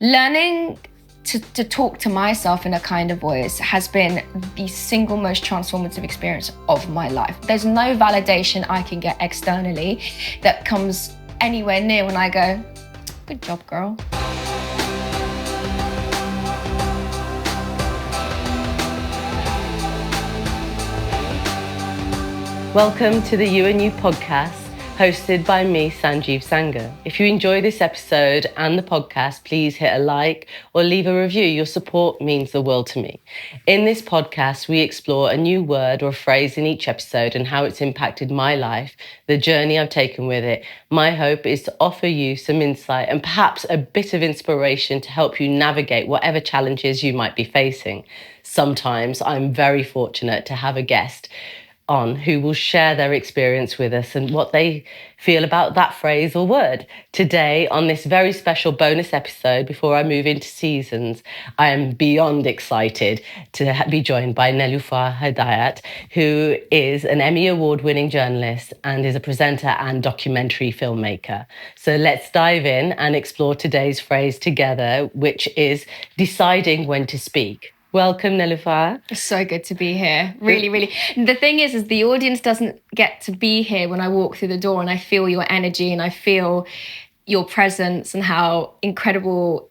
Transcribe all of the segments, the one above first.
Learning to talk to myself in a kind of voice has been the single most transformative experience of my life. There's no validation I can get externally that comes anywhere near when I go, good job, girl. Welcome to the You and You podcast, hosted by me, Sanjiv Sangha. If you enjoy this episode and the podcast, please hit a like or leave a review. Your support means the world to me. In this podcast, we explore a new word or phrase in each episode and how it's impacted my life, the journey I've taken with it. My hope is to offer you some insight and perhaps a bit of inspiration to help you navigate whatever challenges you might be facing. Sometimes I'm very fortunate to have a guest on who will share their experience with us and what they feel about that phrase or word. Today, on this very special bonus episode, before I move into seasons, I am beyond excited to be joined by Nelufar Hedayat, who is an Emmy Award winning journalist and is a presenter and documentary filmmaker. So let's dive in and explore today's phrase together, which is deciding when to speak. Welcome, Nelufar. It's so good to be here. Really, really. The thing is the audience doesn't get to be here when I walk through the door and I feel your energy and I feel your presence and how incredible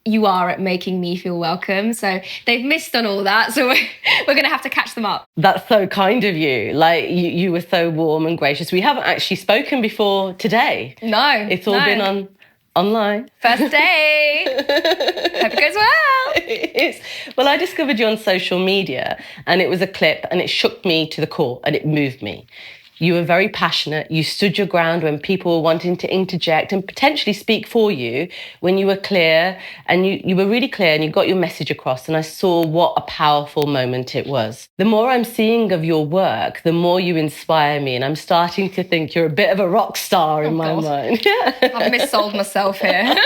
you are at making me feel welcome. So they've missed on all that. So we're going to have to catch them up. That's so kind of you. Like you were so warm and gracious. We haven't actually spoken before today. No. It's all been online. First day. Hope it goes well. Well, I discovered you on social media and it was a clip and it shook me to the core and it moved me. You were very passionate. You stood your ground when people were wanting to interject and potentially speak for you, when you were clear and you were really clear and you got your message across, and I saw what a powerful moment it was. The more I'm seeing of your work, the more you inspire me, and I'm starting to think you're a bit of a rock star in my mind. I've missold myself here.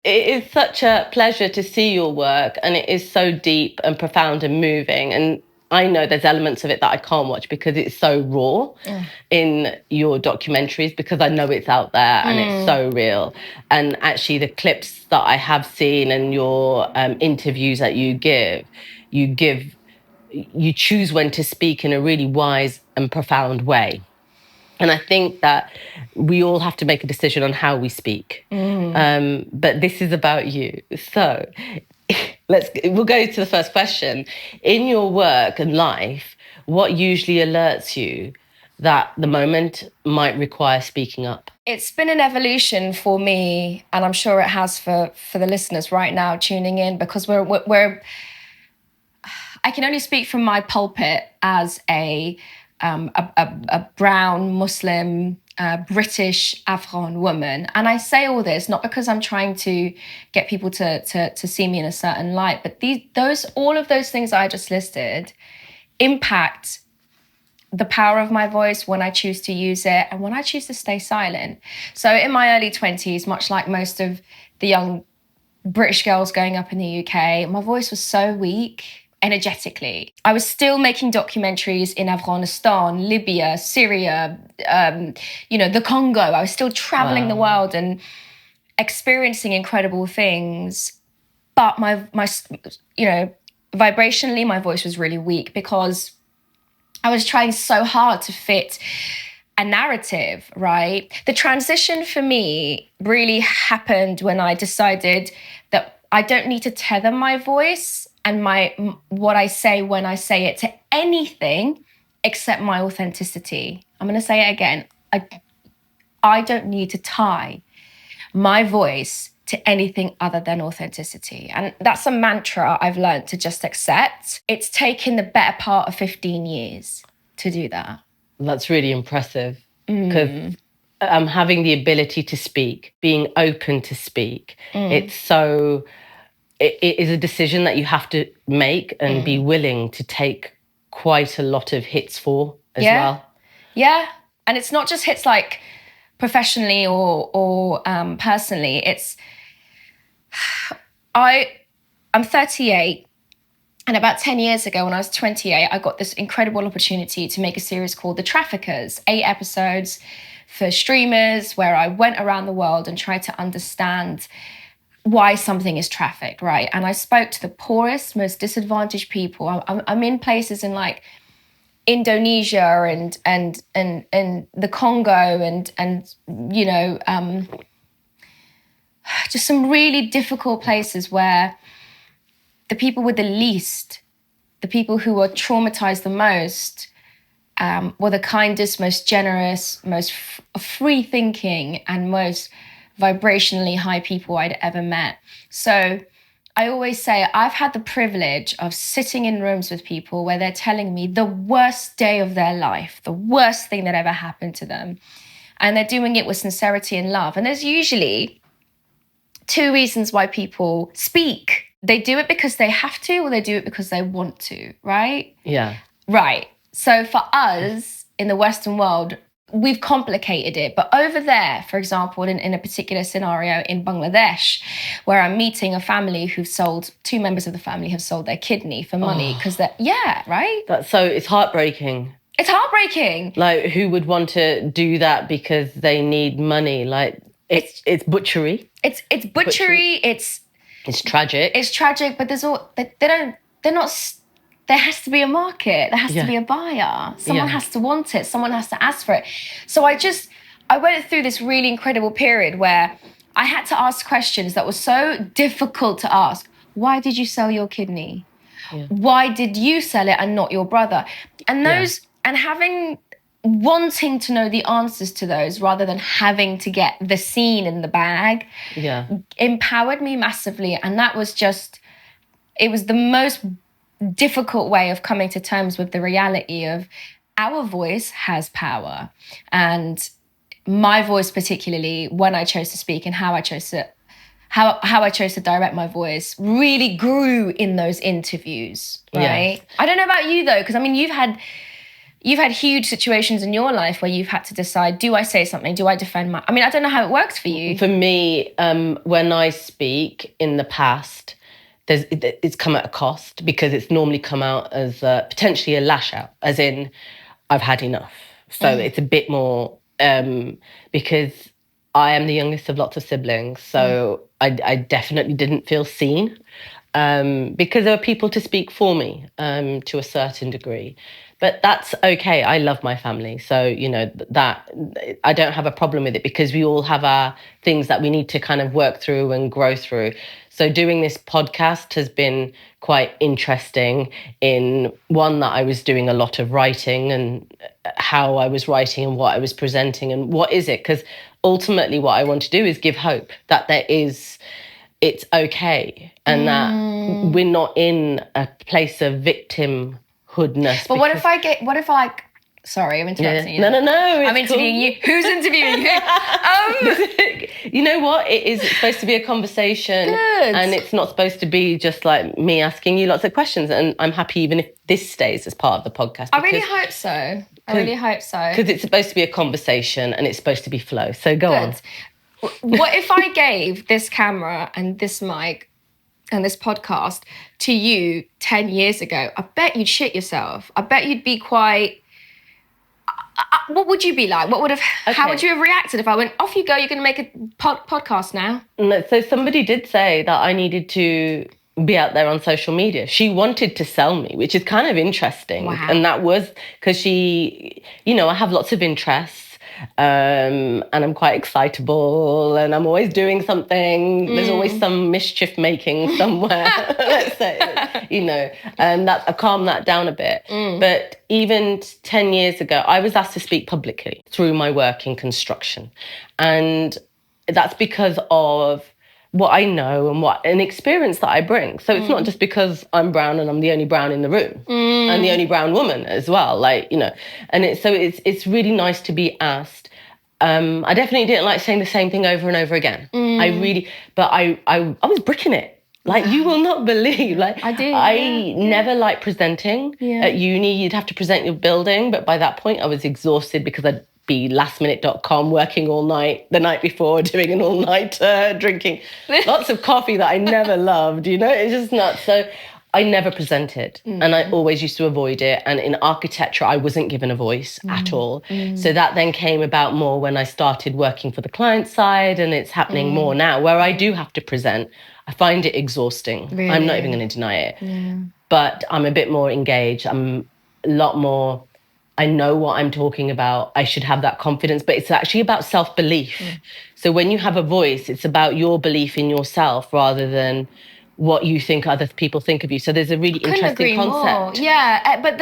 It is such a pleasure to see your work, and it is so deep and profound and moving, and I know there's elements of it that I can't watch because it's so raw in your documentaries, because I know it's out there and it's so real. And actually the clips that I have seen and your interviews that you choose when to speak in a really wise and profound way. And I think that we all have to make a decision on how we speak. But this is about you. So we'll go to the first question. In your work and life, what usually alerts you that the moment might require speaking up? It's been an evolution for me, and I'm sure it has for the listeners right now tuning in, because we're I can only speak from my pulpit as a brown Muslim British Afghan woman, and I say all this not because I'm trying to get people to see me in a certain light, but all of those things I just listed impact the power of my voice when I choose to use it and when I choose to stay silent. So in my early 20s, much like most of the young British girls going up in the UK, my voice was so weak. Energetically, I was still making documentaries in Afghanistan, Libya, Syria, the Congo. I was still traveling the world and experiencing incredible things. But my vibrationally, my voice was really weak because I was trying so hard to fit a narrative, right? The transition for me really happened when I decided that I don't need to tether my voice and what I say when I say it to anything except my authenticity. I'm going to say it again. I don't need to tie my voice to anything other than authenticity. And that's a mantra I've learned to just accept. It's taken the better part of 15 years to do that. That's really impressive, because having the ability to speak, being open to speak, it is a decision that you have to make and be willing to take quite a lot of hits for as well. Yeah. And it's not just hits like professionally or personally. I'm 38. And about 10 years ago, when I was 28, I got this incredible opportunity to make a series called The Traffickers, 8 episodes for streamers, where I went around the world and tried to understand why something is trafficked, right? And I spoke to the poorest, most disadvantaged people. I'm in places in like Indonesia and the Congo and you know, just some really difficult places where the people with the least, the people who were traumatized the most, were the kindest, most generous, most free thinking, and most vibrationally high people I'd ever met. So I always say I've had the privilege of sitting in rooms with people where they're telling me the worst day of their life, the worst thing that ever happened to them. And they're doing it with sincerity and love. And there's usually two reasons why people speak. They do it because they have to, or they do it because they want to, right? Yeah. Right. So for us in the Western world, we've complicated it. But over there, for example, in a particular scenario in Bangladesh, where I'm meeting a family who've sold, two members of the family have sold their kidney for money because they're, yeah, right? It's heartbreaking. It's heartbreaking. Like, who would want to do that because they need money? Like, it's butchery. It's butchery. It's tragic. It's tragic, but there has to be a market. There has to be a buyer. Someone has to want it. Someone has to ask for it. So I went through this really incredible period where I had to ask questions that were so difficult to ask. Why did you sell your kidney? Yeah. Why did you sell it and not your brother? And wanting to know the answers to those rather than having to get the scene in the bag empowered me massively. And that was it was the most difficult way of coming to terms with the reality of our voice has power. And my voice, particularly when I chose to speak and how I chose to direct my voice, really grew in those interviews, right? Yeah. I don't know about you though, because I mean, you've had huge situations in your life where you've had to decide, do I say something? Do I defend I mean, I don't know how it works for you. For me, when I speak in the past, it's come at a cost, because it's normally come out as potentially a lash out, as in, I've had enough. So it's a bit more, because I am the youngest of lots of siblings. So I definitely didn't feel seen, because there were people to speak for me to a certain degree. But that's okay. I love my family. So, you know, that I don't have a problem with it, because we all have our things that we need to kind of work through and grow through. So doing this podcast has been quite interesting, in one, that I was doing a lot of writing and how I was writing and what I was presenting and what is it? Because ultimately what I want to do is give hope that it's okay, and that we're not in a place of victimhoodness. But what if I sorry, I'm interrupting you. No. I'm interviewing you. Who's interviewing who? You know what? It's supposed to be a conversation. Good. And it's not supposed to be just like me asking you lots of questions. And I'm happy even if this stays as part of the podcast. I really hope so. Because it's supposed to be a conversation and it's supposed to be flow. So go on. What if I gave this camera and this mic and this podcast to you 10 years ago? I bet you'd shit yourself. I bet you'd be quite... What would you be like? How would you have reacted if I went, off you go, you're going to make a podcast now? No, so somebody did say that I needed to be out there on social media. She wanted to sell me, which is kind of interesting. Wow. And that was because she, you know, I have lots of interests. And I'm quite excitable, and I'm always doing something. There's always some mischief making somewhere, let's say, you know, and that I calm that down a bit. But even 10 years ago, I was asked to speak publicly through my work in construction. And that's because of what I know and what an experience that I bring. So it's not just because I'm brown and I'm the only brown in the room and the only brown woman as well, like, you know. And it's really nice to be asked. I definitely didn't like saying the same thing over and over again. I was bricking it. Like, you will not believe. Like, I never liked presenting. At uni, you'd have to present your building, but by that point I was exhausted because I'd be lastminute.com, working all night the night before, doing an all-nighter, drinking lots of coffee that I never loved, you know. It's just nuts. So I never presented and I always used to avoid it. And in architecture, I wasn't given a voice at all. So that then came about more when I started working for the client side, and it's happening more now where I do have to present. I find it exhausting. Really? I'm not even going to deny it. But I'm a bit more engaged. I'm a lot more, I know what I'm talking about. I should have that confidence, but it's actually about self-belief. So when you have a voice, it's about your belief in yourself rather than what you think other people think of you. So there's a really interesting concept. More. Yeah, but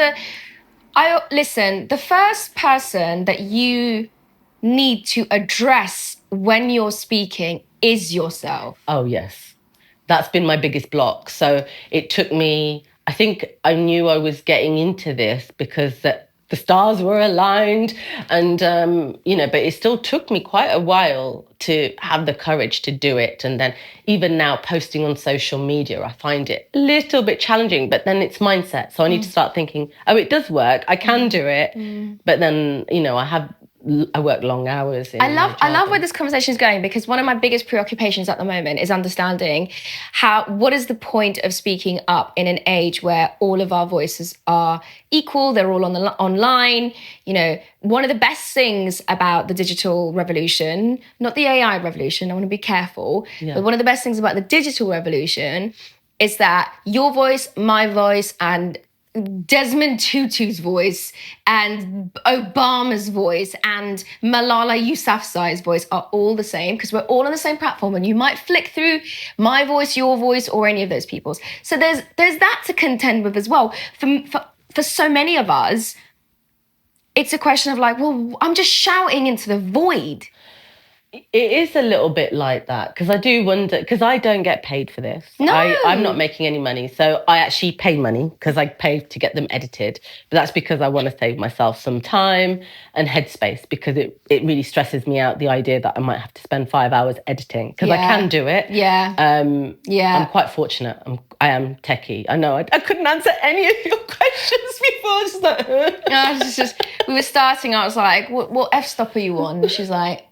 listen, the first person that you need to address when you're speaking is yourself. Oh, yes. That's been my biggest block. So it took me, I think I knew I was getting into this because the stars were aligned and, but it still took me quite a while to have the courage to do it. And then even now posting on social media, I find it a little bit challenging, but then it's mindset. So I need to start thinking, oh, it does work. I can do it. But then, I work long hours. I love where this conversation is going, because one of my biggest preoccupations at the moment is understanding what is the point of speaking up in an age where all of our voices are equal, they're all online. One of the best things about the digital revolution, not the AI revolution, I want to be careful, but one of the best things about the digital revolution is that your voice, my voice, and Desmond Tutu's voice and Obama's voice and Malala Yousafzai's voice are all the same, because we're all on the same platform, and you might flick through my voice, your voice, or any of those people's. So there's that to contend with as well. For so many of us, it's a question of like, well, I'm just shouting into the void. It is a little bit like that, because I do wonder, because I don't get paid for this. No. I'm not making any money. So I actually pay money because I pay to get them edited. But that's because I want to save myself some time and headspace, because it really stresses me out, the idea that I might have to spend 5 hours editing, because I can do it. Yeah. I'm quite fortunate. I am techie. I know I couldn't answer any of your questions before. Just like, we were starting, I was like, what f-stop are you on? And she's like,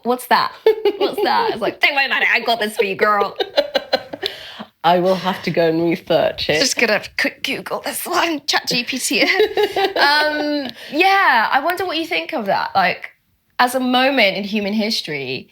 what's that? What's that? I was like, take my money, I got this for you, girl. I will have to go and research it. Just gonna quick Google this one, ChatGPT. I wonder what you think of that. Like, as a moment in human history,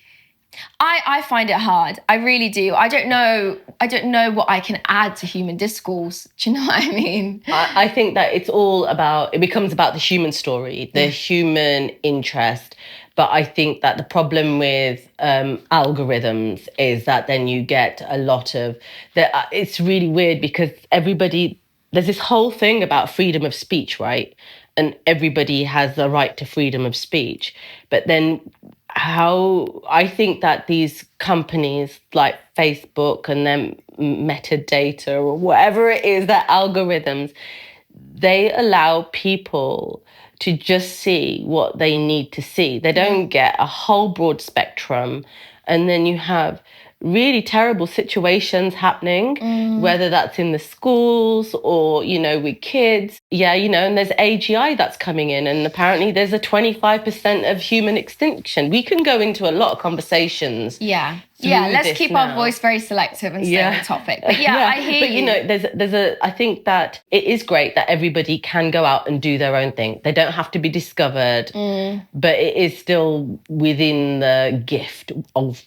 I find it hard. I really do. I don't know what I can add to human discourse. Do you know what I mean? I think that it becomes about the human story, the human interest. But I think that the problem with algorithms is that then you get a lot of it's really weird, because there's this whole thing about freedom of speech, right? And everybody has the right to freedom of speech. But then I think that these companies like Facebook and then metadata or whatever it is, their algorithms, they allow people to just see what they need to see. They don't get a whole broad spectrum. And then you have really terrible situations happening, whether that's in the schools or, with kids. Yeah, and there's AGI that's coming in, and apparently there's a 25% of human extinction. We can go into a lot of conversations. Yeah, let's keep our voice very selective and stay on topic. But I hear you. I think that it is great that everybody can go out and do their own thing. They don't have to be discovered, but it is still within the gift of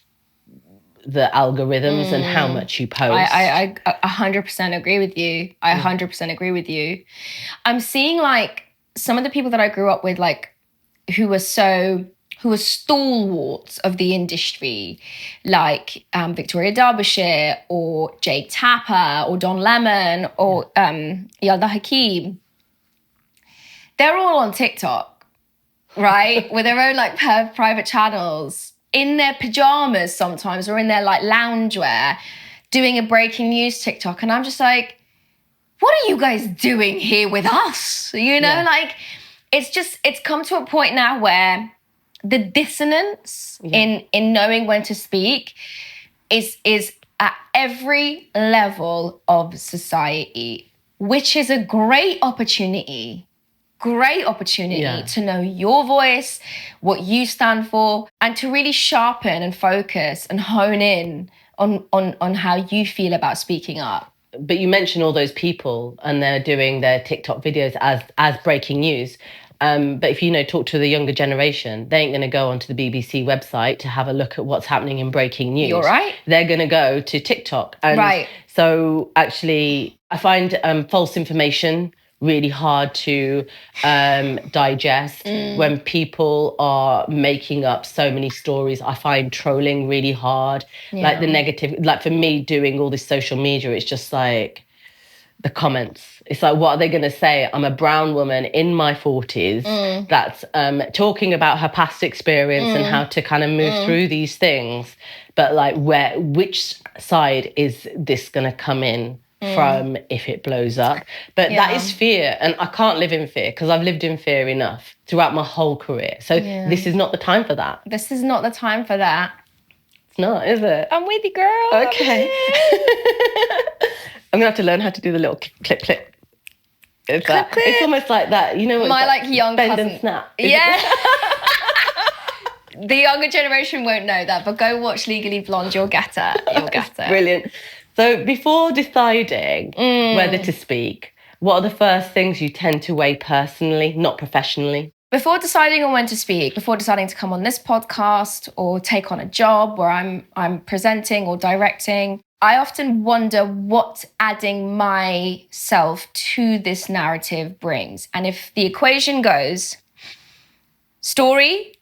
the algorithms and how much you post. I 100% agree with you. I 100% agree with you. I'm seeing like some of the people that I grew up with, like who were stalwarts of the industry, like Victoria Derbyshire or Jake Tapper or Don Lemon or Yalda Hakim. They're all on TikTok, right? With their own like private channels, in their pajamas sometimes, or in their like loungewear, doing a breaking news TikTok. And I'm just like, what are you guys doing here with us? Like it's come to a point now where the dissonance in knowing when to speak is at every level of society, which is a great opportunity to know your voice, what you stand for, and to really sharpen and focus and hone in on how you feel about speaking up. but you mention all those people and they're doing their TikTok videos as breaking news. But if you talk to the younger generation, they ain't going to go onto the BBC website to have a look at what's happening in breaking news. You're right. They're going to go to TikTok. And right. So actually, I find false information really hard to digest. When people are making up so many stories, I find trolling really hard. Like the negative, like for me doing all this social media, it's just like the comments. It's like, what are they going to say? I'm a brown woman in my 40s that's talking about her past experience and how to kind of move through these things. But like, which side is this going to come in from if it blows up? But that is fear. And I can't live in fear because I've lived in fear enough throughout my whole career. So this is not the time for that. This is not the time for that. It's not, is it? I'm with you, girl. Okay. I'm going to have to learn how to do the little clip. It's, clip. It's almost like that. You know what? My like young bend cousin. And snap. Yeah. The younger generation won't know that, but go watch Legally Blonde. You'll get it. You'll get it. Brilliant. So before deciding whether to speak, what are the first things you tend to weigh personally, not professionally? Before deciding on when to speak, before deciding to come on this podcast or take on a job where I'm presenting or directing, I often wonder what adding myself to this narrative brings. And if the equation goes story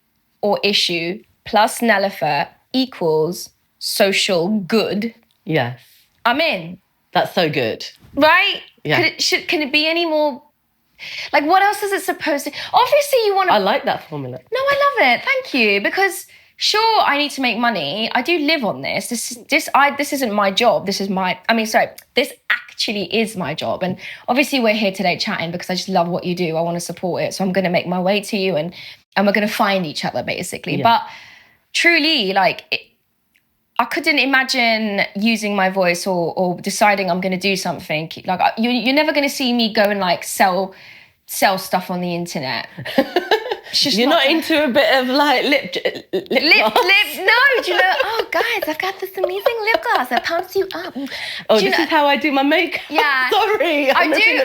or issue plus Nelufar equals social good, yes, I'm in. That's so good. Right? Yeah. Can it be any more? Like, what else is it supposed to? Obviously, you want to. I like that formula. No, I love it. Thank you. Because sure, I need to make money. I do live on this. This isn't my job. This actually is my job. And obviously, we're here today chatting because I just love what you do. I want to support it. So I'm going to make my way to you, and we're going to find each other basically. Yeah. But truly, I couldn't imagine using my voice or deciding I'm going to do something. Like you're never going to see me go and like sell stuff on the internet. You're not into a bit of like lip gloss? No, do you know? Oh, guys, I've got this amazing lip gloss that pumps you up. Oh, this is how I do my makeup. Yeah, sorry. I'll do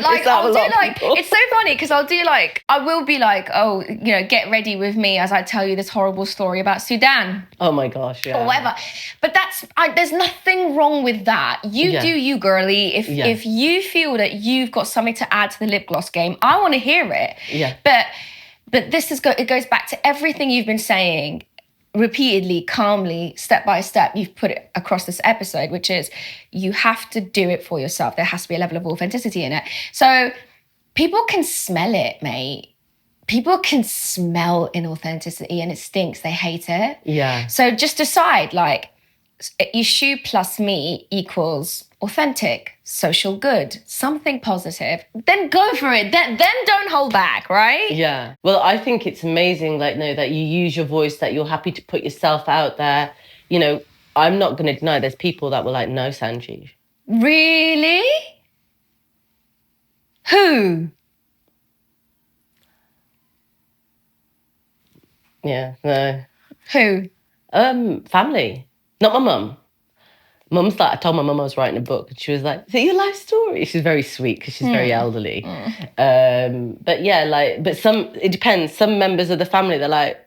like. It's so funny because I will be like, oh, get ready with me as I tell you this horrible story about Sudan. Oh my gosh, yeah. Or whatever. But there's nothing wrong with that. You do you, girly. If you feel that you've got something to add to the lip gloss game, I want to hear it. Yeah. But it goes back to everything you've been saying repeatedly, calmly, step by step. You've put it across this episode, which is you have to do it for yourself. There has to be a level of authenticity in it. So people can smell it, mate. People can smell inauthenticity and it stinks. They hate it. Yeah. So just decide like issue plus me equals authentic, social good, something positive, then go for it. Then don't hold back, right? Yeah. Well, I think it's amazing, that you use your voice, that you're happy to put yourself out there. I'm not going to deny there's people that were like, no, Sanjiv. Really? Who? Yeah, no. Who? Family. Not my mum. Mum's like, I told my mum I was writing a book and she was like, is it your life story? She's very sweet because she's very elderly. But yeah, it depends. Some members of the family, they're like,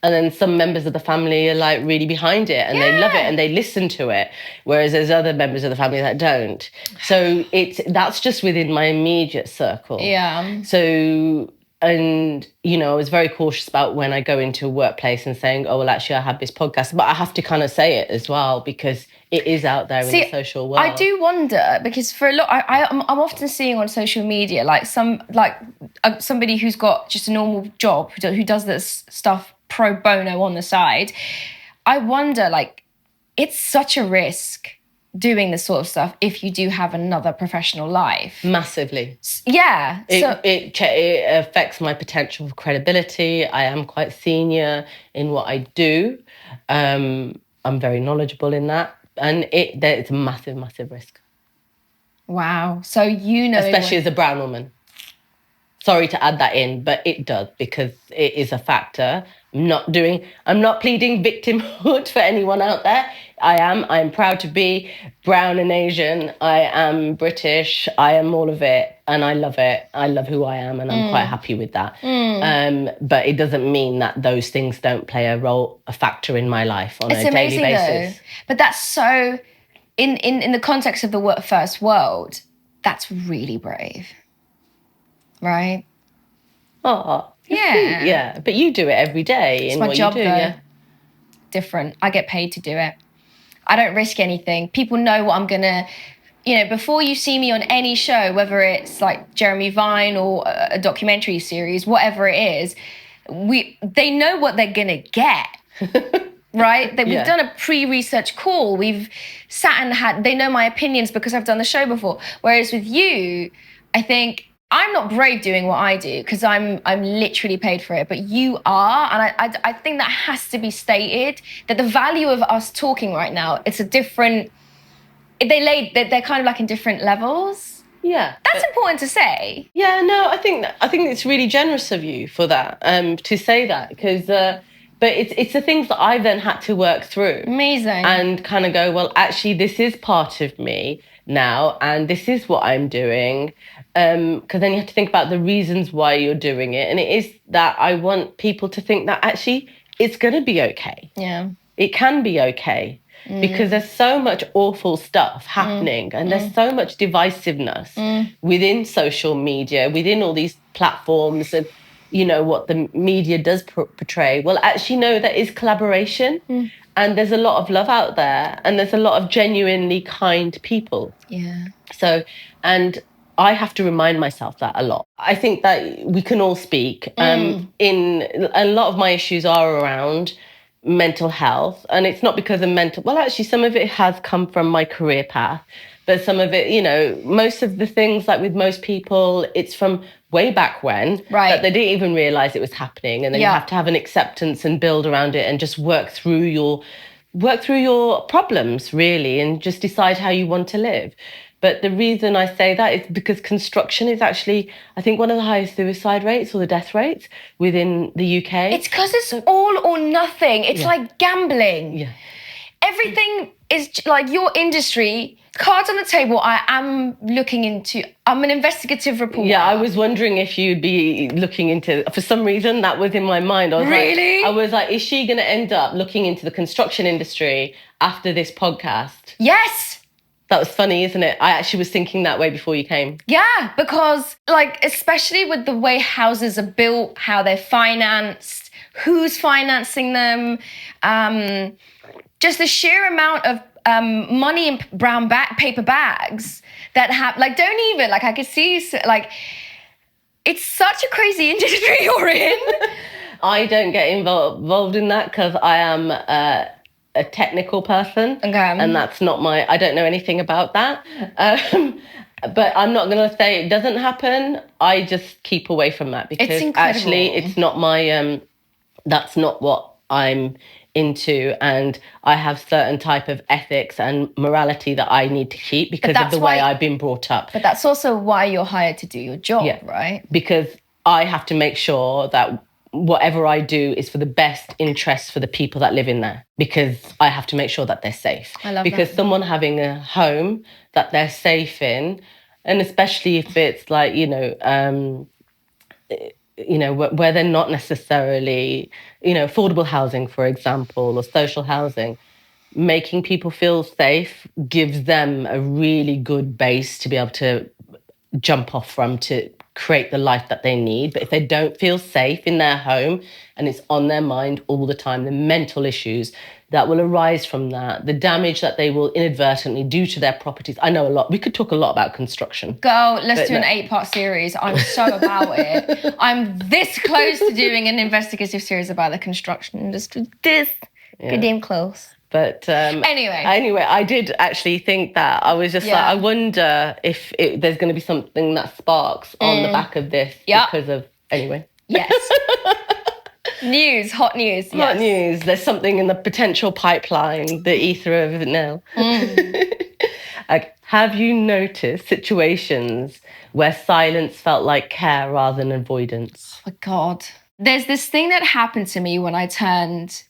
and then some members of the family are like really behind it and they love it and they listen to it. Whereas there's other members of the family that don't. So that's just within my immediate circle. Yeah. So, and, I was very cautious about when I go into a workplace and saying, oh, well, actually, I have this podcast. But I have to kind of say it as well because it is out there in the social world. I do wonder because for a lot, I'm often seeing on social media, somebody who's got just a normal job, who does this stuff pro bono on the side. I wonder, it's such a risk doing this sort of stuff if you do have another professional life. Massively. Yeah. It affects my potential for credibility. I am quite senior in what I do. I'm very knowledgeable in that. And it's a massive, massive risk. Wow. So especially as a brown woman. Sorry to add that in, but it does, because it is a factor. I'm not pleading victimhood for anyone out there. I'm proud to be brown and Asian. I am British. I am all of it, and I love it. I love who I am, and I'm quite happy with that. But it doesn't mean that those things don't play a factor in my life on a daily basis. Though. But that's so, in the context of the first world, that's really brave. Right? Oh, yeah. Yeah, but you do it every day. It's my job, though. Yeah. Different. I get paid to do it. I don't risk anything. People know what I'm going to... before you see me on any show, whether it's like Jeremy Vine or a documentary series, whatever it is, they know what they're going to get. Right? We've done a pre-research call. We've sat and they know my opinions because I've done the show before. Whereas with you, I think I'm not brave doing what I do because I'm literally paid for it, but you are. And I think that has to be stated, that the value of us talking right now, it's a different, they're kind of like in different levels. Yeah. That's important to say. Yeah, no, I think it's really generous of you for that, to say that, because but it's the things that I then had to work through. Amazing. And kind of go, well, actually, this is part of me now, and this is what I'm doing. Because then you have to think about the reasons why you're doing it. And it is that I want people to think that actually it's going to be okay. Yeah. It can be okay. Because there's so much awful stuff happening, and there's so much divisiveness within social media, within all these platforms, and what the media does portray. Well, actually, no, there is collaboration, and there's a lot of love out there, and there's a lot of genuinely kind people. Yeah. So, and I have to remind myself that a lot. I think that we can all speak. In a lot of my issues are around mental health, and it's not because of actually some of it has come from my career path, but some of it, most of the things, like with most people, it's from way back when, that they didn't even realize it was happening, and then you have to have an acceptance and build around it and just work through your problems, really, and just decide how you want to live. But the reason I say that is because construction is actually, I think, one of the highest suicide rates or the death rates within the UK. It's because it's all or nothing. It's like gambling. Yeah. Everything is like your industry, cards on the table. I'm an investigative reporter. Yeah, I was wondering if you'd be looking into, for some reason, that was in my mind. Really? I was like, is she going to end up looking into the construction industry after this podcast? Yes. That was funny, isn't it? I actually was thinking that way before you came. Yeah, because especially with the way houses are built, how they're financed, who's financing them, just the sheer amount of money in brown paper bags that have, don't even, I could see, it's such a crazy industry you're in. I don't get involved in that because I am a technical person, and that's not I don't know anything about that. But I'm not going to say it doesn't happen. I just keep away from that because actually it's not that's not what I'm into, and I have certain type of ethics and morality that I need to keep because of the way I've been brought up. But that's also why you're hired to do your job, right? Because I have to make sure that whatever I do is for the best interests for the people that live in there, because I have to make sure that they're safe. I love because that. Someone having a home that they're safe in, and especially if it's where they're not necessarily, affordable housing, for example, or social housing, making people feel safe gives them a really good base to be able to jump off from to create the life that they need. But if they don't feel safe in their home and it's on their mind all the time, the mental issues that will arise from that, the damage that they will inadvertently do to their properties. I know a lot. We could talk a lot about construction. Girl, let's do an 8-part series. I'm so about it. I'm this close to doing an investigative series about the construction industry. Pretty damn close. But anyway, I did actually think that. I was just I wonder if there's going to be something that sparks on the back of this because of, Yes. News, hot news. Hot news. There's something in the potential pipeline, the ether of it now. Like, have you noticed situations where silence felt like care rather than avoidance? Oh, God. There's this thing that happened to me when I turned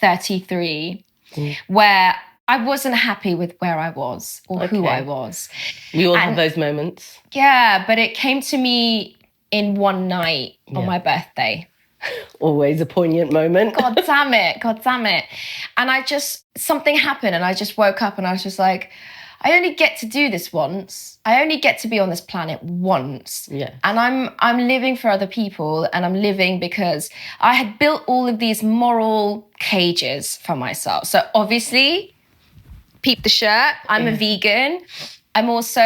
33, where I wasn't happy with where I was or who I was. We all have those moments. Yeah, but it came to me in one night on my birthday. Always a poignant moment. God damn it. And something happened and I just woke up and I was just like, I only get to do this once. I only get to be on this planet once. Yeah. And I'm living for other people, and I'm living because I had built all of these moral cages for myself. So obviously, peep the shirt, I'm a vegan. I'm also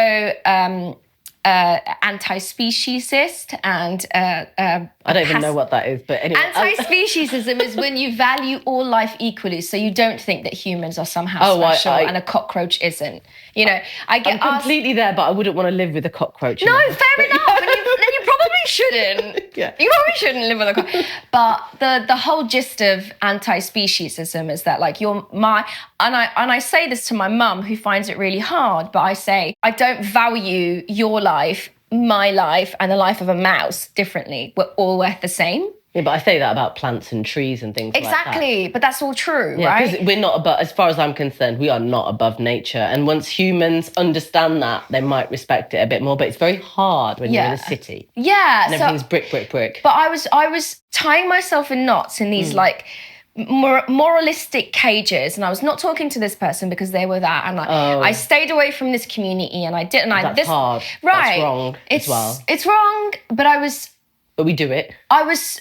anti-speciesist and I don't even know what that is, but anyway. Anti-speciesism is when you value all life equally, so you don't think that humans are somehow special and a cockroach isn't. You know, I'm completely there, but I wouldn't want to live with a cockroach. No, fair enough. Then you probably shouldn't. Yeah. You probably shouldn't live with a cockroach. But the whole gist of anti-speciesism is that, like, I say this to my mum, who finds it really hard, but I say, I don't value your life, my life, and the life of a mouse differently. We're all worth the same. Yeah, but I say that about plants and trees and things like that. Exactly, but that's all true, right? Because we're not above, as far as I'm concerned, we are not above nature. And once humans understand that, they might respect it a bit more. But it's very hard when you're in a city. Yeah. And everything's brick. But I was tying myself in knots in these like moralistic cages, and I was not talking to this person because they were that, and I stayed away from this community, and I didn't. That's hard. Right. That's wrong as well. It's wrong, but we do it. I was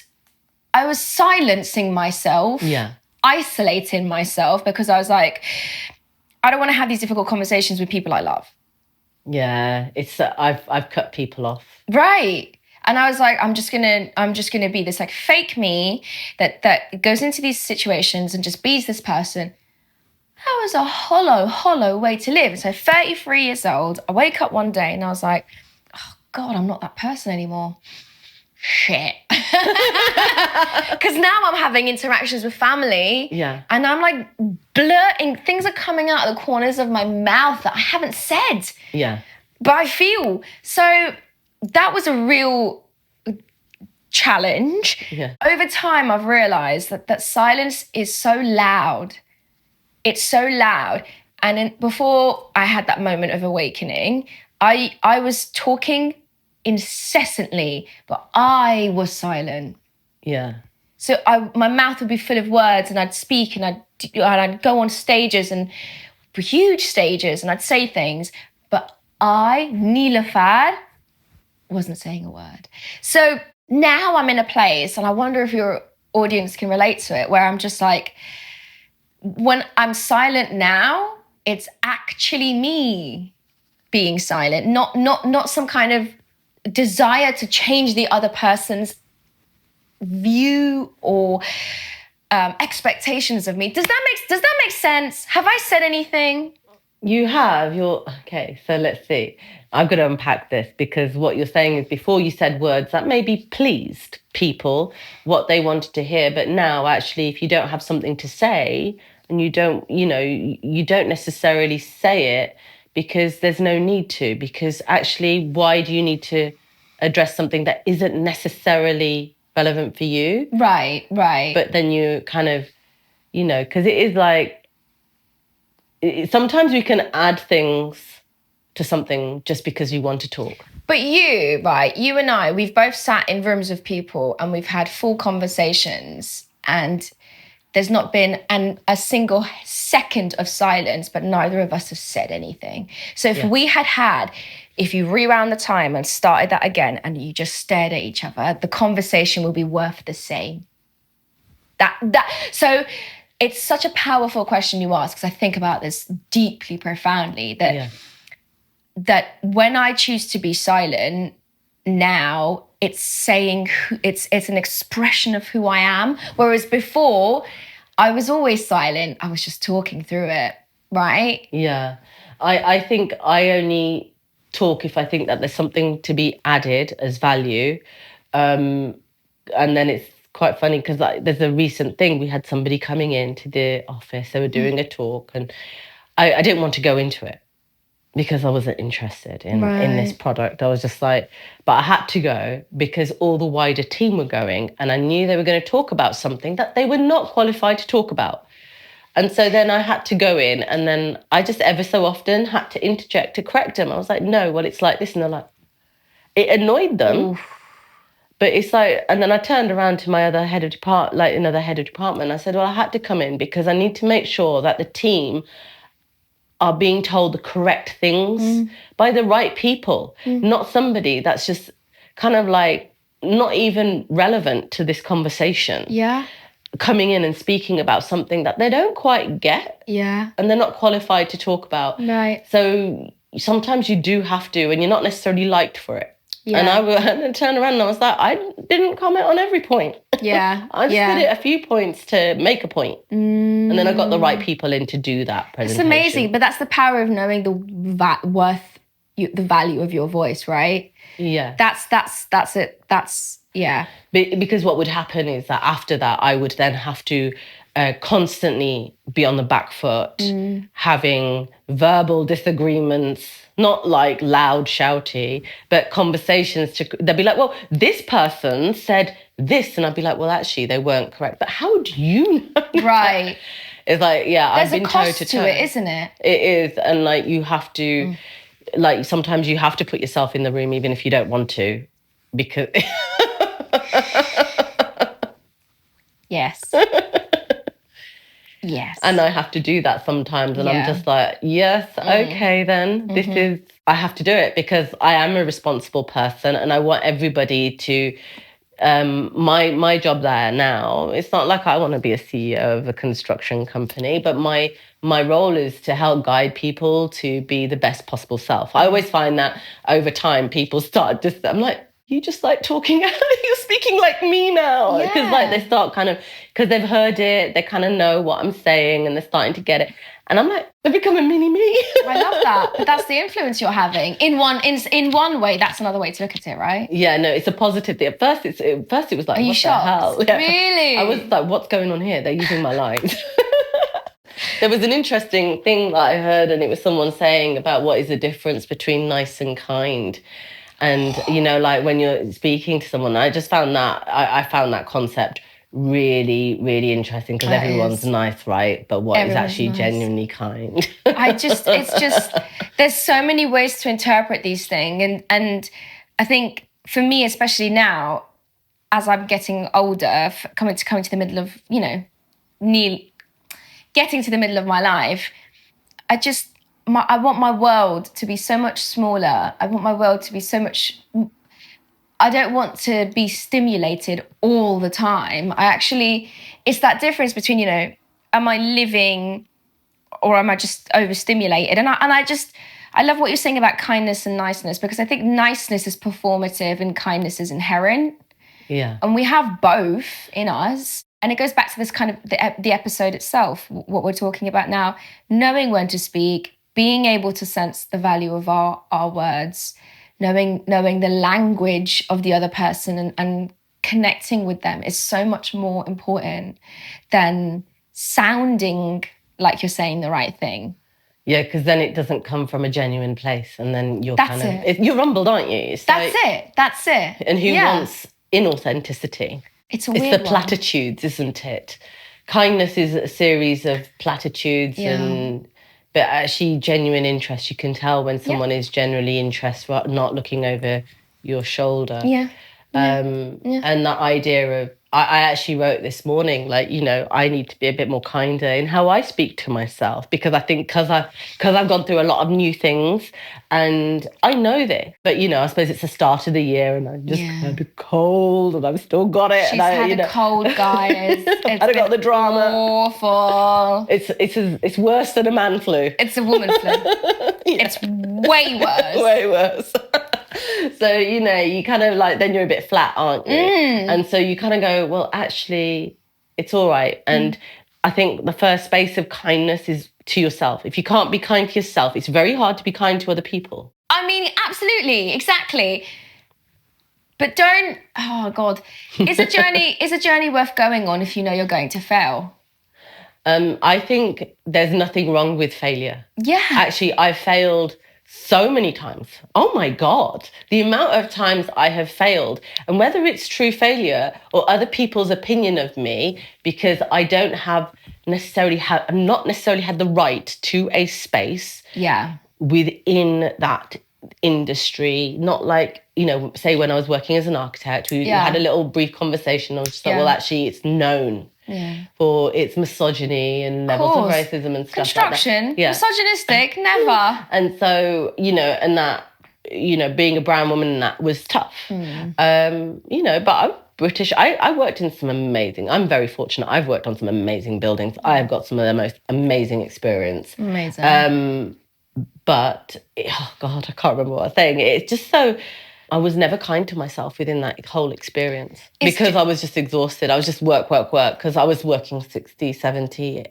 silencing myself, isolating myself, because I was like, I don't want to have these difficult conversations with people I love. Yeah, it's I've cut people off. Right. And I was like, I'm just gonna be this like fake me that goes into these situations and just bees this person. That was a hollow way to live. So 33 years old, I wake up one day and I was like, oh God, I'm not that person anymore. Shit. Because now I'm having interactions with family. Yeah. And I'm like blurting, things are coming out of the corners of my mouth that I haven't said. Yeah. But I feel. So that was a real challenge. Yeah. Over time, I've realized that silence is so loud. It's so loud. And before I had that moment of awakening, I was talking incessantly, but I was silent. Yeah. So my mouth would be full of words, and I'd speak, and I'd go on stages, and huge stages, and I'd say things, but Nelufar, wasn't saying a word. So now I'm in a place, and I wonder if your audience can relate to it, where I'm just like, when I'm silent now, it's actually me being silent, not some kind of desire to change the other person's view or expectations of me. Does that make sense? Have I said anything? You have. Okay, so let's see. I've got to unpack this, because what you're saying is, before you said words that maybe pleased people, what they wanted to hear, but now actually, if you don't have something to say, and you don't necessarily say it because there's no need to, because actually, why do you need to address something that isn't necessarily relevant for you? Right. But then you kind of, because it is like, sometimes we can add things to something just because you want to talk. But you and I, we've both sat in rooms of people and we've had full conversations, and there's not been a single second of silence, but neither of us have said anything. So if you rewound the time and started that again and you just stared at each other, the conversation will be worth the same. So it's such a powerful question you ask, because I think about this deeply, profoundly, that when I choose to be silent now, it's saying, it's an expression of who I am. Whereas before, I was always silent. I was just talking through it, right? Yeah. I think I only talk if I think that there's something to be added as value. And then it's quite funny, because there's a recent thing. We had somebody coming into the office. They were doing a talk, and I didn't want to go into it. because I wasn't interested in this product. I was just like, but I had to go because all the wider team were going, and I knew they were going to talk about something that they were not qualified to talk about. And so then I had to go in, and then I just ever so often had to interject to correct them. I was like, no, well, it's like this. And they're like, it annoyed them. Oof. But it's like, and then I turned around to my other head of department, like another head of department. I said, well, I had to come in because I need to make sure that the team are being told the correct things by the right people, not somebody that's just kind of like not even relevant to this conversation. Yeah. Coming in and speaking about something that they don't quite get. Yeah. And they're not qualified to talk about. Right. So sometimes you do have to, and you're not necessarily liked for it. Yeah. And I turned around and I was like, I didn't comment on every point. Yeah. I just did it a few points to make a point. And then I got the right people in to do that presentation. It's amazing, but that's the power of knowing the the value of your voice, right? Yeah. That's it. Yeah. Because what would happen is that after that, I would then have to constantly be on the back foot, having verbal disagreements, not like loud, shouty, but conversations. They'd be like, well, this person said this. And I'd be like, well, actually, they weren't correct. But how do you know? Right. It's like, yeah, There's I've been a cost toe-to-toe. to it, isn't it? It is. And like, you have to, like, sometimes you have to put yourself in the room, even if you don't want to, because... Yes. Yes. And I have to do that sometimes. And I'm just like, yes, okay, then this is, I have to do it because I am a responsible person and I want everybody to, my job there now, it's not like I want to be a CEO of a construction company, but my role is to help guide people to be the best possible self. I always find that over time, people start just, I'm like, you just like talking, you're speaking like me now. Because like they start kind of, because they've heard it, they kind of know what I'm saying and they're starting to get it. And I'm like, they're becoming mini me. I love that. But that's the influence you're having. In one way, that's another way to look at it, right? Yeah, no, it's a positive thing. At first it was like, what the hell? Yeah. Really? I was like, what's going on here? They're using my lines. There was an interesting thing that I heard, and it was someone saying about what is the difference between nice and kind. And, you know, like when you're speaking to someone, I just found that, I found that concept really, really interesting because everyone's nice, right? But what is actually genuinely kind? It's just, there's so many ways to interpret these things. And I think for me, especially now, as I'm getting older, coming to the middle of, you know, getting to the middle of my life, I want my world to be so much smaller. I want my world to be so much... I don't want to be stimulated all the time. It's that difference between, you know, am I living or am I just overstimulated? And I love what you're saying about kindness and niceness, because I think niceness is performative and kindness is inherent. Yeah. And we have both in us. And it goes back to this kind of the episode itself, what we're talking about now, knowing when to speak, being able to sense the value of our words, knowing the language of the other person and connecting with them is so much more important than sounding like you're saying the right thing. Yeah, because then it doesn't come from a genuine place, and then you're you're rumbled, aren't you? It's That's it. And who wants inauthenticity? It's weird. It's the platitudes, isn't it? Kindness is a series of platitudes but actually genuine interest. You can tell when someone is genuinely interested, not looking over your shoulder. And that idea of, I actually wrote this morning, like, you know, I need to be a bit more kinder in how I speak to myself, because I think because I've gone through a lot of new things and I know this, but, you know, I suppose it's the start of the year and I just had a cold and I've still got it. She's had a cold, guys. I've got the drama. Awful. It's worse than a man flu. It's a woman flu. It's way worse. Way worse. So, you know, you kind of like, then you're a bit flat, aren't you? And so you kind of go, well, actually, it's all right. And I think the first space of kindness is to yourself. If you can't be kind to yourself, it's very hard to be kind to other people. I mean, absolutely, exactly. But don't, oh God, is a journey worth going on if you know you're going to fail? I think there's nothing wrong with failure. Yeah. Actually, I failed so many times. Oh my God, the amount of times I have failed, and whether it's true failure or other people's opinion of me, because I don't have I'm not necessarily had the right to a space within that industry. Not like, say when I was working as an architect, we had a little brief conversation. I was just like, well, actually, it's known for its misogyny and levels of racism and stuff Construction, like that. misogynistic, never. And so, and that, being a brown woman, and that was tough. But I'm British. I worked in some amazing, I'm very fortunate. I've worked on some amazing buildings. I have got some of the most amazing experience. Amazing. But, oh God, I can't remember what I was saying. It's just so, I was never kind to myself within that whole experience because I was just exhausted. I was just work, because I was working 60, 70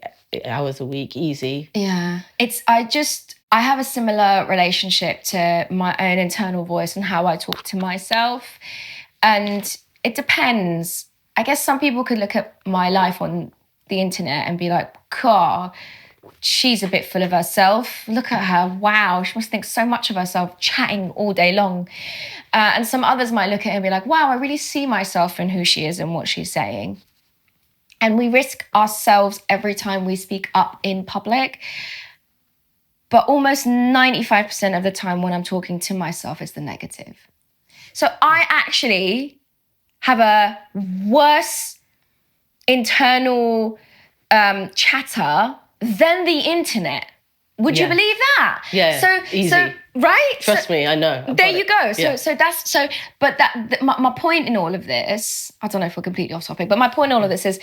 hours a week, easy. Yeah. I have a similar relationship to my own internal voice and how I talk to myself. And it depends. I guess some people could look at my life on the internet and be like, God, she's a bit full of herself. Look at her. Wow, she must think so much of herself, chatting all day long. And some others might look at her and be like, wow, I really see myself in who she is and what she's saying. And we risk ourselves every time we speak up in public. But almost 95% of the time when I'm talking to myself, it's the negative. So I actually have a worse internal chatter than the internet. Would you believe that? Yeah. Easy. So right? Trust me, I know. There you go. But my point in all of this, I don't know if we're completely off topic, but my point in all of this is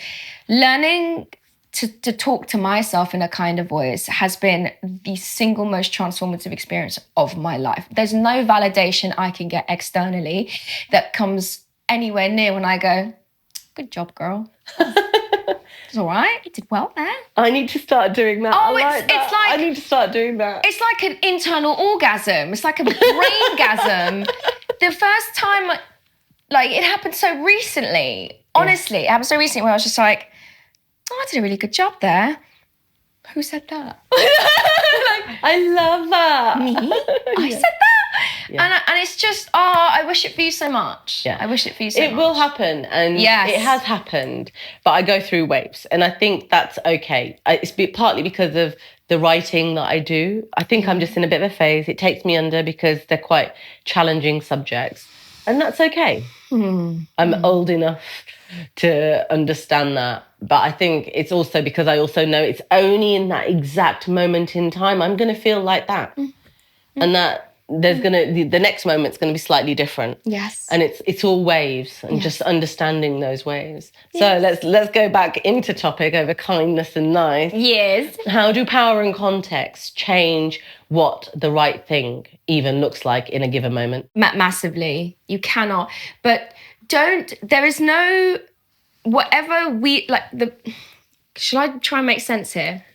learning to talk to myself in a kind of voice has been the single most transformative experience of my life. There's no validation I can get externally that comes anywhere near when I go, good job, girl. It's all right. You did well there. I need to start doing that. Oh, it's like I need to start doing that. It's like an internal orgasm. It's like a braingasm. The first time, like, it happened so recently. Honestly, it happened so recently where I was just like, oh, I did a really good job there. Who said that? I love that. Me? I said that? Yeah. And it's just, I wish it for you so much. Yeah. I wish it for you so much. It will happen, and it has happened, but I go through waves, and I think that's okay. It's partly because of the writing that I do. I think I'm just in a bit of a phase. It takes me under because they're quite challenging subjects, and that's okay. I'm old enough to understand that. But I think it's also because I also know it's only in that exact moment in time I'm going to feel like that. And that there's the next moment's going to be slightly different. Yes. And it's all waves and just understanding those waves. Yes. So let's go back into topic over kindness and nice. Yes. How do power and context change what the right thing even looks like in a given moment? Massively. You cannot. But there is no, whatever we, like shall I try and make sense here?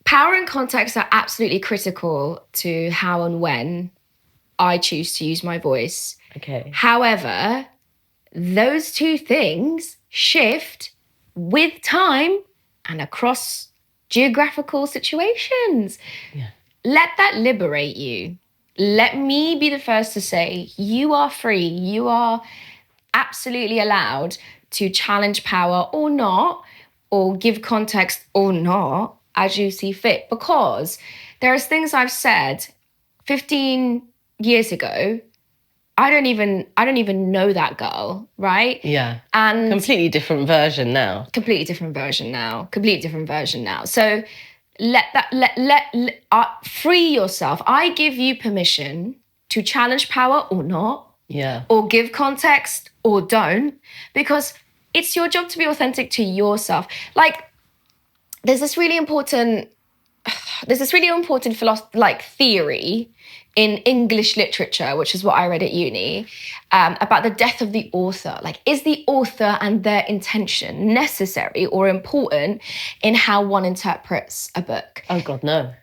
Power and context are absolutely critical to how and when I choose to use my voice. Okay. However, those two things shift with time and across geographical situations. Yeah. Let that liberate you. Let me be the first to say, you are free. You are absolutely allowed to challenge power or not, or give context or not, as you see fit. Because there's things I've said 15 years ago, I don't even know that girl, right? Yeah. And completely different version now. Completely different version now. So free yourself. I give you permission to challenge power or not. Yeah. Or give context or don't, because it's your job to be authentic to yourself. Like, there's this really important theory in English literature, which is what I read at uni, about the death of the author. Like, is the author and their intention necessary or important in how one interprets a book? Oh God, no.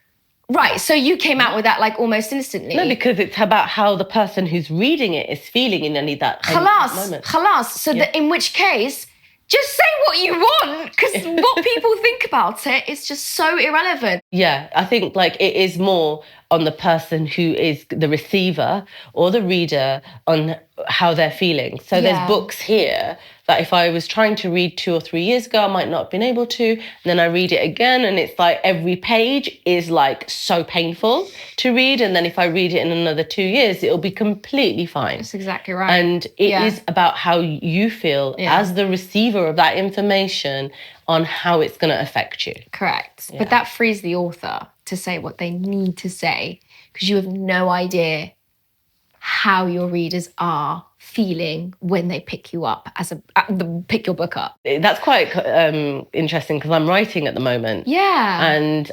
Right, so you came out with that like almost instantly. No, because it's about how the person who's reading it is feeling in any that moment. Khalas. So that in which case, just say what you want, because what people think about it is just so irrelevant. Yeah, I think like it is more on the person who is the receiver or the reader on how they're feeling. So there's books here that if I was trying to read 2 or 3 years ago, I might not have been able to. And then I read it again and it's like every page is like so painful to read. And then if I read it in another 2 years, it'll be completely fine. That's exactly right. And it is about how you feel as the receiver of that information on how it's going to affect you. Correct. But that frees the author to say what they need to say, because you have no idea how your readers are feeling when they pick you up pick your book up. That's quite interesting because I'm writing at the moment. Yeah. And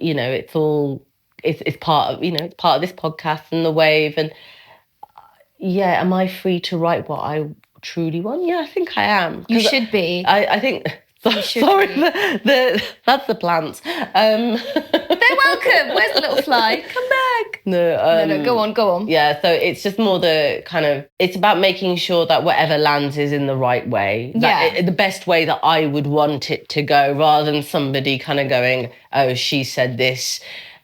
you know, it's part of, you know, it's part of this podcast and the wave. And am I free to write what I truly want? Yeah, I think I am. You should be. I think. Sorry, that's the plants. They're welcome. Where's the little fly? Come back. No, go on. Yeah, so it's just more the kind of, it's about making sure that whatever lands is in the right way. The best way that I would want it to go, rather than somebody kind of going, oh, she said this.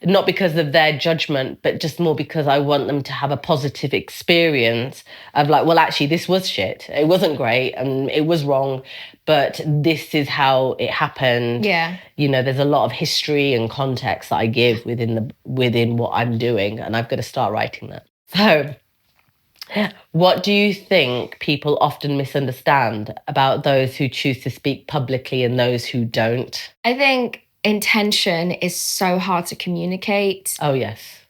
Not because of their judgment, but just more because I want them to have a positive experience of like, well, actually, this was shit. It wasn't great and it was wrong, but this is how it happened. Yeah. You know, there's a lot of history and context that I give within what I'm doing, and I've got to start writing that. So, what do you think people often misunderstand about those who choose to speak publicly and those who don't? I think intention is so hard to communicate. Oh, yes.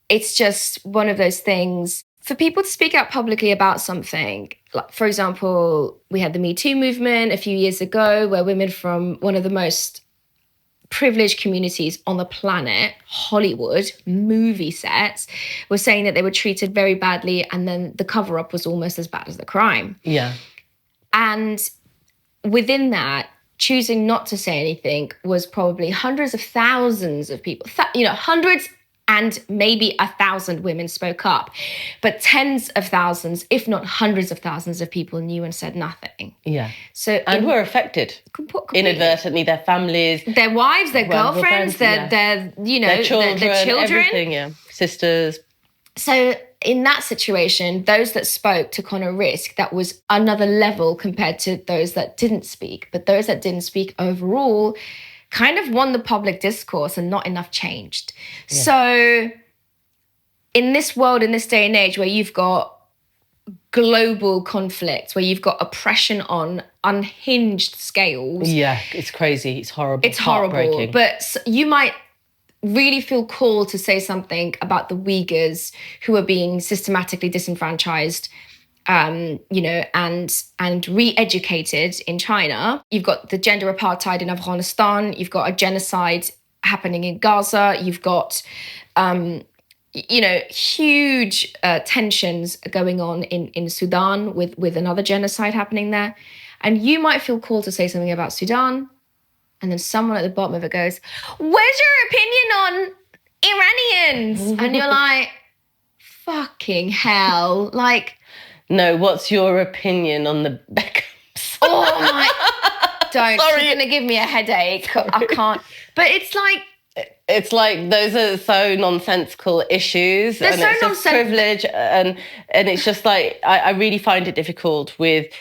It's just one of those things. For people to speak out publicly about something, like, for example, we had the Me Too movement a few years ago where women from one of the most privileged communities on the planet, Hollywood, movie sets, were saying that they were treated very badly, and then the cover-up was almost as bad as the crime. Yeah. And within that, choosing not to say anything was probably hundreds of thousands of people, hundreds and maybe 1,000 women spoke up, but tens of thousands, if not hundreds of thousands of people knew and said nothing. Yeah. And were affected inadvertently, their families, their wives, their girlfriends, their children, everything, sisters. So in that situation, those that spoke took on a risk that was another level compared to those that didn't speak. But those that didn't speak overall kind of won the public discourse, and not enough changed. Yeah. So in this world, in this day and age where you've got global conflict, where you've got oppression on unhinged scales. Yeah, it's crazy. It's horrible. It's horrible. But you might really feel called to say something about the Uyghurs who are being systematically disenfranchised, and re-educated in China. You've got the gender apartheid in Afghanistan. You've got a genocide happening in Gaza. You've got, huge tensions going on in Sudan with another genocide happening there. And you might feel called to say something about Sudan, and then someone at the bottom of it goes, where's your opinion on Iranians? And you're like, fucking hell. Like, no, what's your opinion on the Beckhams? Oh my, don't. Sorry. You're going to give me a headache. I can't. But it's like those are so nonsensical issues. They're and so it's just privilege. And it's just like, I really find it difficult with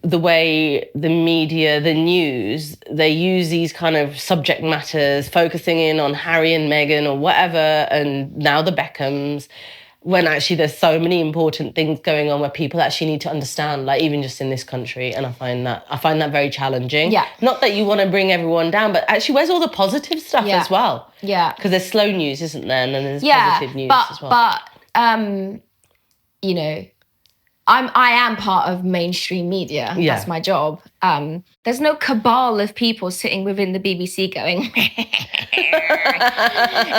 the way the media, the news, they use these kind of subject matters, focusing in on Harry and Meghan or whatever, and now the Beckhams, when actually there's so many important things going on where people actually need to understand, like even just in this country. And I find that very challenging. Yeah. Not that you want to bring everyone down, but actually where's all the positive stuff as well? Yeah. Because there's slow news, isn't there? And then there's positive news as well. But I am part of mainstream media. Yeah. That's my job. There's no cabal of people sitting within the BBC going,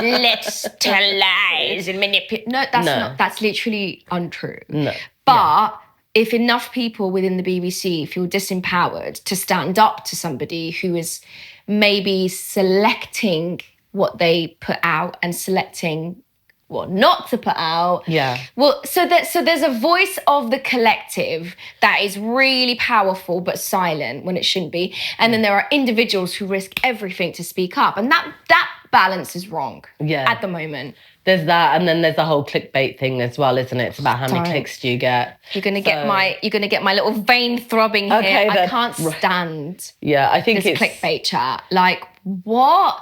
let's tell lies and manipulate. No, that's literally untrue. No. But if enough people within the BBC feel disempowered to stand up to somebody who is maybe selecting what they put out and selecting what not to put out. Yeah. Well, so there's a voice of the collective that is really powerful but silent when it shouldn't be. And then there are individuals who risk everything to speak up. And that balance is wrong Yeah. at the moment. There's that, and then there's the whole clickbait thing as well, isn't it? It's about how many clicks do you get. You're gonna get my little vein throbbing here. Okay, I can't stand I think this clickbait chat. Like, what?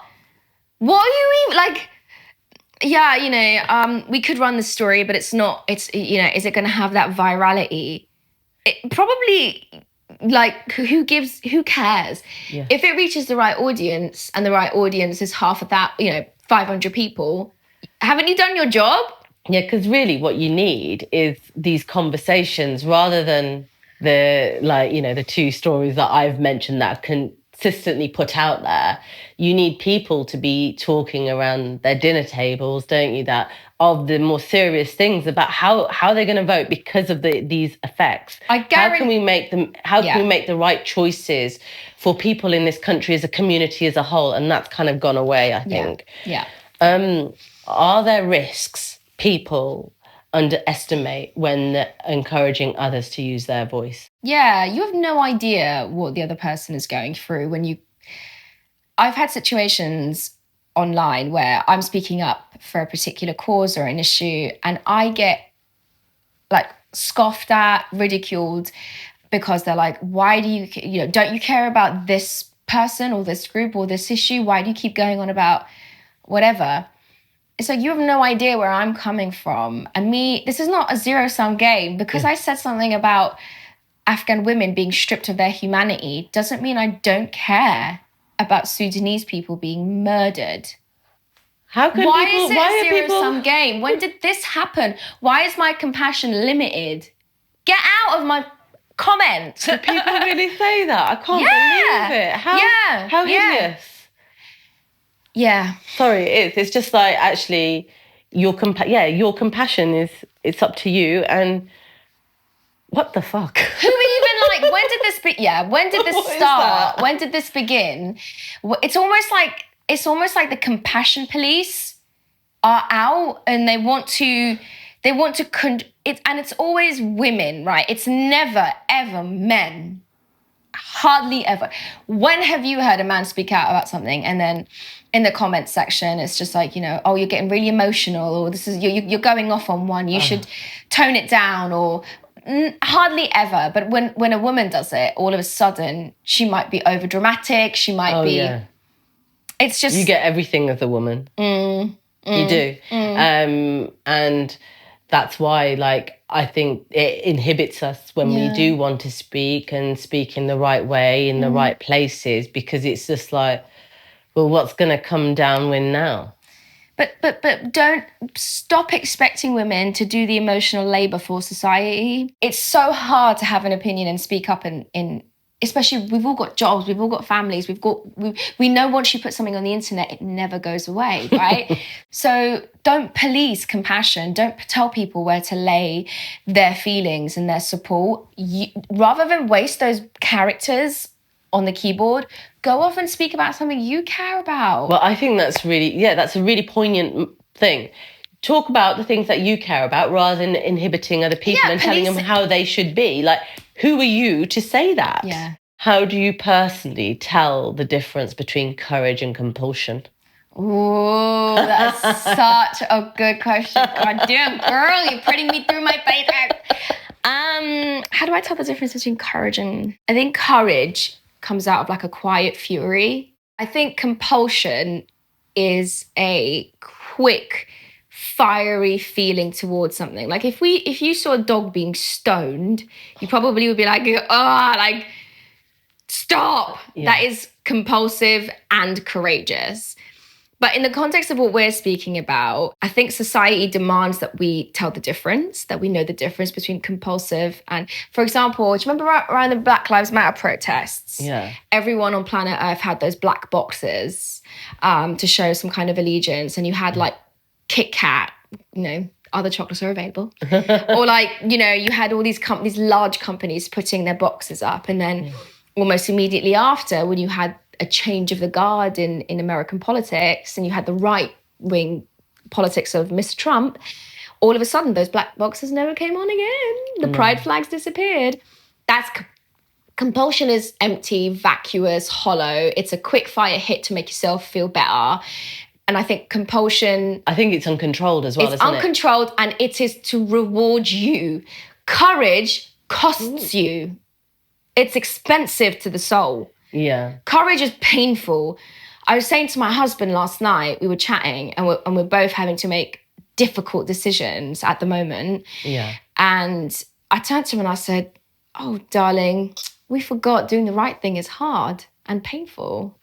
What are you even like? Yeah, you know, we could run the story, but it's not. It's, you know, is it going to have that virality? It probably. Like, who cares? Yeah. If it reaches the right audience, and the right audience is half of that, you know, 500 people, haven't you done your job? Yeah, because really what you need is these conversations rather than the, like, you know, the two stories that I've mentioned that are consistently put out there. You need people to be talking around their dinner tables, don't you, that of the more serious things about how they're going to vote because of these effects. How can we make the right choices for people in this country as a community as a whole? And that's kind of gone away, I think. Yeah. Are there risks people underestimate when they're encouraging others to use their voice? Yeah, you have no idea what the other person is going through when you... I've had situations online where I'm speaking up for a particular cause or an issue, and I get like scoffed at, ridiculed, because they're like, why do you don't you care about this person or this group or this issue? Why do you keep going on about whatever? It's like, you have no idea where I'm coming from. And this is not a zero-sum game. Because I said something about Afghan women being stripped of their humanity doesn't mean I don't care about Sudanese people being murdered. Why is it a zero-sum game? When did this happen? Why is my compassion limited? Get out of my comments. Do people really say that? I can't believe it. How hideous. Yeah. Sorry, it is. It's just like, actually, your compassion is, it's up to you. And what the fuck? Who even, like, when did this when did this start? When did this begin? It's almost like the compassion police are out, and they want to and it's always women, right? It's never ever men. Hardly ever. When have you heard a man speak out about something and then in the comments section it's just like, you know, oh, you're getting really emotional, or this is you're going off on one, you should tone it down, or hardly ever. But when a woman does it, all of a sudden she might be over dramatic, she might be it's just, you get everything as a woman. You do. And that's why, like, I think it inhibits us when we do want to speak and speak in the right way, in the right places, because it's just like, well, what's going to come downwind now? But don't stop expecting women to do the emotional labor for society. It's so hard to have an opinion and speak up in especially, we've all got jobs, we've all got families, we know once you put something on the internet, it never goes away, right? So don't police compassion. Don't tell people where to lay their feelings and their support. Rather than waste those characters on the keyboard, go off and speak about something you care about. Well, I think that's that's a really poignant thing. Talk about the things that you care about rather than inhibiting other people and telling them how they should be. Like, who are you to say that? Yeah. How do you personally tell the difference between courage and compulsion? Ooh, that's such a good question. God damn, girl, you're putting me through my paper. How do I tell the difference between courage and... I think courage comes out of like a quiet fury. I think compulsion is a quick, fiery feeling towards something. Like if you saw a dog being stoned, you probably would be like, like, stop. Yeah. That is compulsive and courageous. But in the context of what we're speaking about, I think society demands that we tell the difference, that we know the difference between compulsive and, for example, do you remember around the Black Lives Matter protests? Yeah. Everyone on planet Earth had those black boxes to show some kind of allegiance, and you had like Kit Kat, you know, other chocolates are available. Or like, you know, you had all these companies, large companies putting their boxes up, and then almost immediately after, when you had a change of the guard in American politics, and you had the right-wing politics of Mr. Trump, all of a sudden those black boxes never came on again. The pride flags disappeared. That's compulsion is empty, vacuous, hollow. It's a quick fire hit to make yourself feel better. And I think compulsion... I think it's uncontrolled as well, isn't it? It's uncontrolled, and it is to reward you. Courage costs you. It's expensive to the soul. Yeah. Courage is painful. I was saying to my husband last night, we were chatting, and we're both having to make difficult decisions at the moment. Yeah. And I turned to him and I said, oh, darling, we forgot doing the right thing is hard and painful.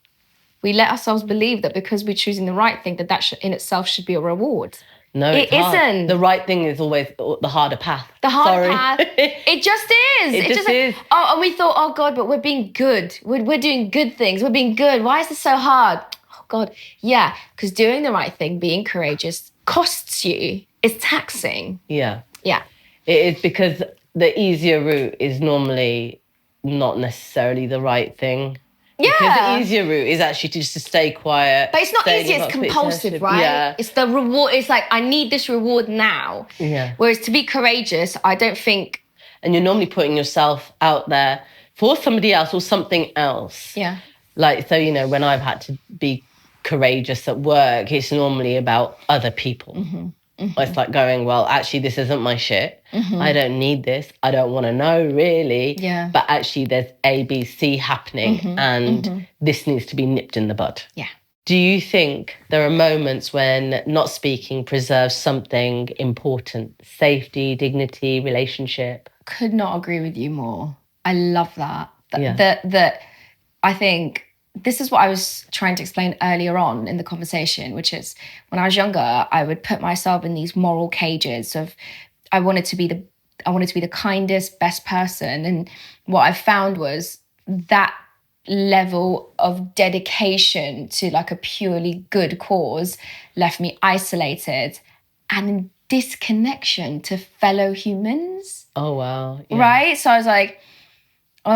We let ourselves believe that because we're choosing the right thing, that in itself should be a reward. No, it isn't. The right thing is always the harder path. The harder path. It just is. It just is. Oh, and we thought, oh God, but we're being good. We're doing good things. We're being good. Why is this so hard? Oh God. Yeah, because doing the right thing, being courageous, costs you. It's taxing. Yeah. Yeah. It is, because the easier route is normally not necessarily the right thing. Yeah. Because the easier route is actually just to stay quiet. But it's not easy, it's compulsive, right? Yeah. It's the reward. It's like, I need this reward now. Yeah. Whereas to be courageous, I don't think... And you're normally putting yourself out there for somebody else or something else. Yeah. Like, so, you know, when I've had to be courageous at work, it's normally about other people. Mm-hmm. Mm-hmm. It's like going, well, actually, this isn't my shit. Mm-hmm. I don't need this. I don't want to know, really. Yeah. But actually, there's A, B, C happening, and this needs to be nipped in the bud. Yeah. Do you think there are moments when not speaking preserves something important? Safety, dignity, relationship? Could not agree with you more. I love that. Yeah. That I think... This is what I was trying to explain earlier on in the conversation, which is when I was younger, I would put myself in these moral cages of I wanted to be the kindest, best person. And what I found was that level of dedication to like a purely good cause left me isolated and in disconnection to fellow humans. Oh, wow. Yeah. Right? So I was like, oh,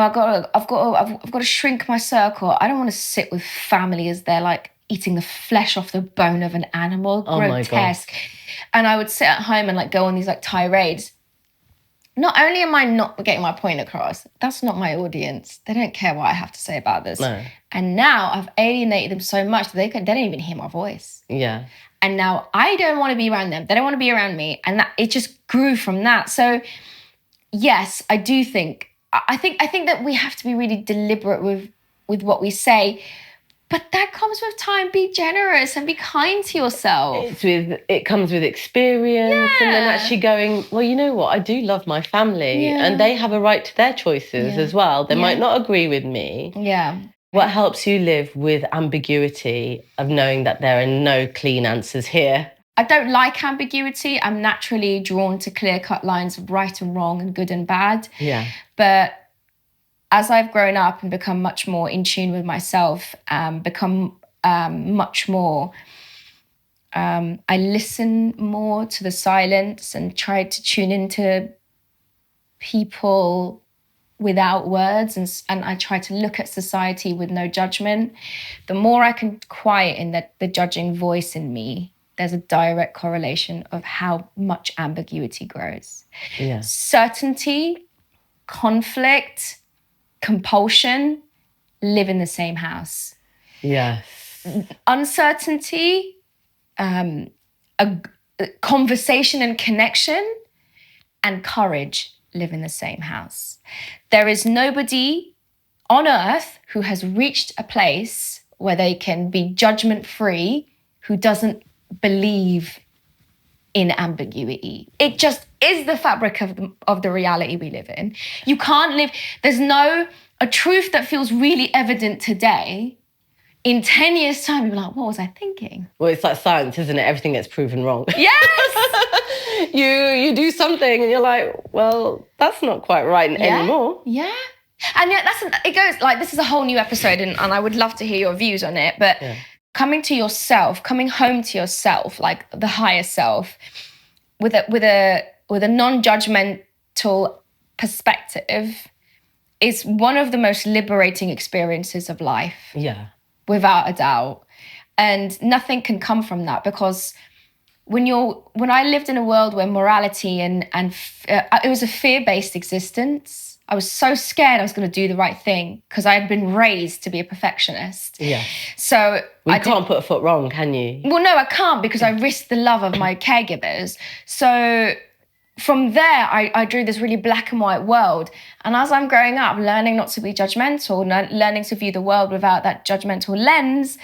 I've got to shrink my circle. I don't want to sit with family as they're like eating the flesh off the bone of an animal. Oh grotesque. My God. And I would sit at home and like go on these like tirades. Not only am I not getting my point across, that's not my audience. They don't care what I have to say about this. No. And now I've alienated them so much that they don't even hear my voice. Yeah. And now I don't want to be around them. They don't want to be around me. And that it just grew from that. So yes, I do think. I think that we have to be really deliberate with what we say, but that comes with time. Be generous and be kind to yourself. It comes with experience, and then actually going, well, you know what? I do love my family, and they have a right to their choices as well. They might not agree with me. Yeah. What helps you live with ambiguity of knowing that there are no clean answers here? I don't like ambiguity. I'm naturally drawn to clear-cut lines of right and wrong and good and bad. Yeah. But as I've grown up and become much more in tune with myself, become much more, I listen more to the silence and try to tune into people without words, and I try to look at society with no judgment. The more I can quiet in the judging voice in me, there's a direct correlation of how much ambiguity grows. Yeah. Certainty, conflict, compulsion live in the same house. Yes. Uncertainty, a conversation and connection, and courage live in the same house. There is nobody on earth who has reached a place where they can be judgment-free who doesn't believe in ambiguity. It just is the fabric of the reality we live in. You can't live, there's a truth that feels really evident today. In 10 years' time, you're like, what was I thinking? Well, it's like science, isn't it? Everything gets proven wrong. Yes! You do something and you're like, well, that's not quite right anymore. Yeah. And yet it goes like, this is a whole new episode and I would love to hear your views on it. But coming to yourself, coming home to yourself, like the higher self, with a non-judgmental perspective is one of the most liberating experiences of life. Yeah. Without a doubt. And nothing can come from that, because when I lived in a world where morality and it was a fear-based existence, I was so scared I was going to do the right thing because I had been raised to be a perfectionist. Yeah. So you can't put a foot wrong, can you? Well, no, I can't, because I risked the love of my caregivers. So from there, I drew this really black and white world. And as I'm growing up, learning not to be judgmental, learning to view the world without that judgmental lens,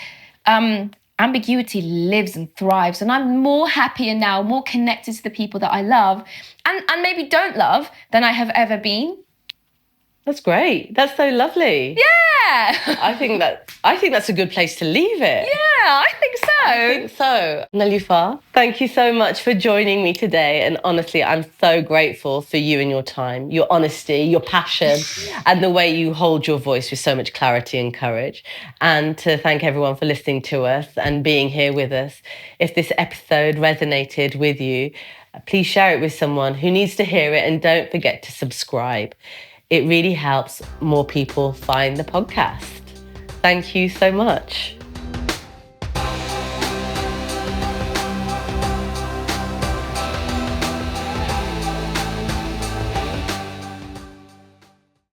ambiguity lives and thrives. And I'm more happier now, more connected to the people that I love and maybe don't love than I have ever been. That's great. That's so lovely. Yeah. I think that's a good place to leave it. Yeah, I think so. I think so. Nelufar, thank you so much for joining me today. And honestly, I'm so grateful for you and your time, your honesty, your passion, and the way you hold your voice with so much clarity and courage. And to thank everyone for listening to us and being here with us. If this episode resonated with you, please share it with someone who needs to hear it, and don't forget to subscribe. It really helps more people find the podcast. Thank you so much.